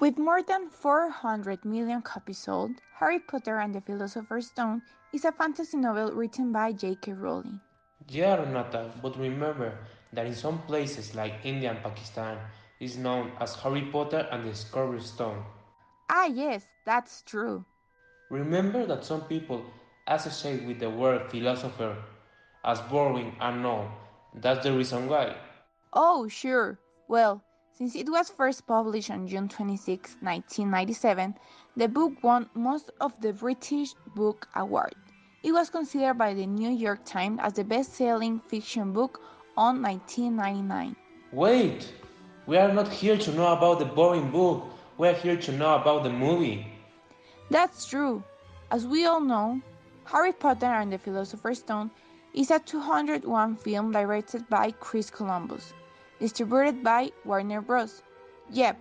With more than 400 million copies sold, Harry Potter and the Philosopher's Stone is a fantasy novel written by J.K. Rowling. Yeah, Renata, but remember that in some places like India and Pakistan is known as Harry Potter and the Sorcerer's Stone. Ah, yes, that's true. Remember that some people associate with the word philosopher as boring and old. That's the reason why. Oh, sure. Well, since it was first published on June 26, 1997, the book won most of the British Book Award. It was considered by the New York Times as the best-selling fiction book on 1999. Wait! We are not here to know about the boring book, we are here to know about the movie. That's true. As we all know, Harry Potter and the Philosopher's Stone is a 201 film directed by Chris Columbus, distributed by Warner Bros. Yep,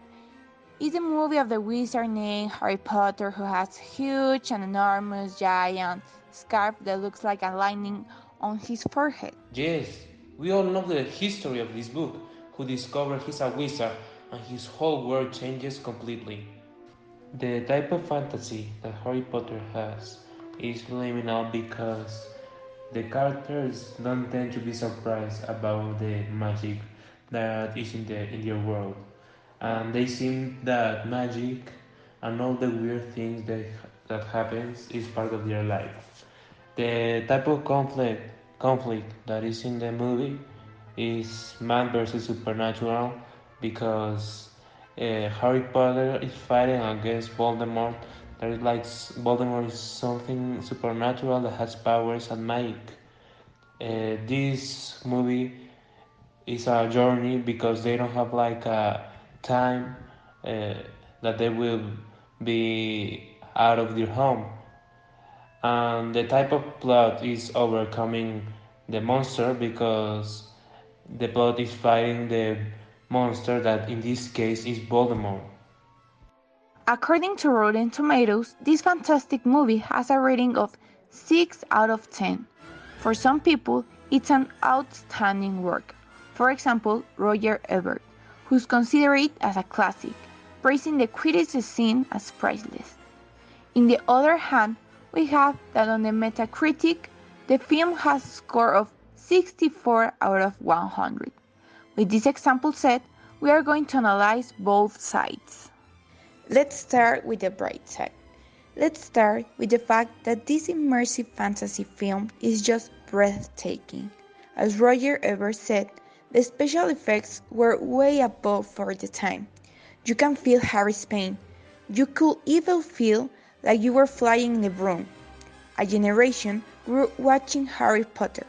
it's a movie of the wizard named Harry Potter who has huge and enormous giant scarf that looks like a lightning on his forehead. Yes, we all know the history of this book, who discovered he's a wizard and his whole world changes completely. The type of fantasy that Harry Potter has is liminal because the characters don't tend to be surprised about the magic that is in their world, and they seem that magic and all the weird things that happens is part of their life. The type of conflict that is in the movie is man versus supernatural because Harry Potter is fighting against Voldemort. That is like Voldemort is something supernatural that has powers and magic. This movie is a journey because they don't have like a time uh, that they will be out of their home, and the type of plot is overcoming the monster because the plot is fighting the monster that in this case is Voldemort. According to Rotten Tomatoes, this fantastic movie has a rating of 6 out of 10. For some people, it's an outstanding work. For example, Roger Ebert, who's considered it as a classic, praising the critics' scene as priceless. On the other hand, we have that on the Metacritic, the film has a score of 64 out of 100. With this example set, we are going to analyze both sides. Let's start with the bright side. Let's start with the fact that this immersive fantasy film is just breathtaking. As Roger Ebert said, the special effects were way above for the time. You can feel Harry's pain. You could even feel like you were flying in the broom. A generation grew watching Harry Potter.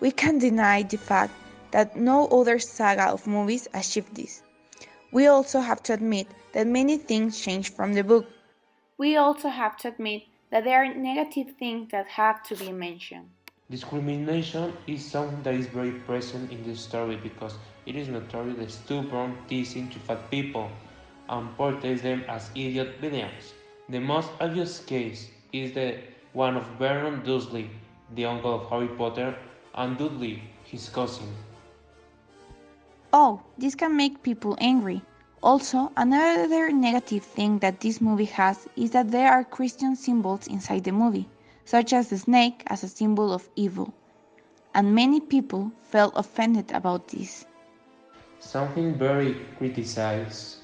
We can't deny the fact that no other saga of movies achieved this. We also have to admit that many things changed from the book. We also have to admit that there are negative things that have to be mentioned. Discrimination is something that is very present in the story because it is notorious the stubborn teasing to fat people and portrays them as idiot villains. The most obvious case is the one of Vernon Dursley, the uncle of Harry Potter, and Dudley, his cousin. Oh, this can make people angry. Also, another negative thing that this movie has is that there are Christian symbols inside the movie, such as the snake as a symbol of evil, and many people felt offended about this. Something very criticized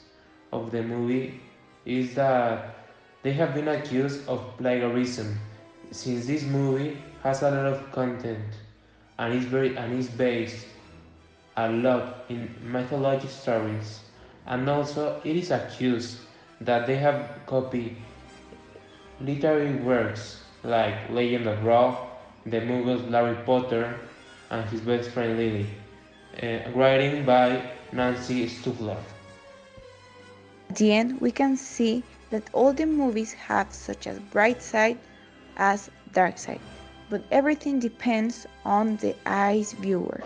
of the movie is that they have been accused of plagiarism since this movie has a lot of content and is based a lot in mythology stories, and also it is accused that they have copied literary works like Legend of Rock, the movies Harry Potter, and his best friend Lily, writing by Nancy Stufler. At the end, we can see that all the movies have such a bright side as dark side, but everything depends on the eye's viewer.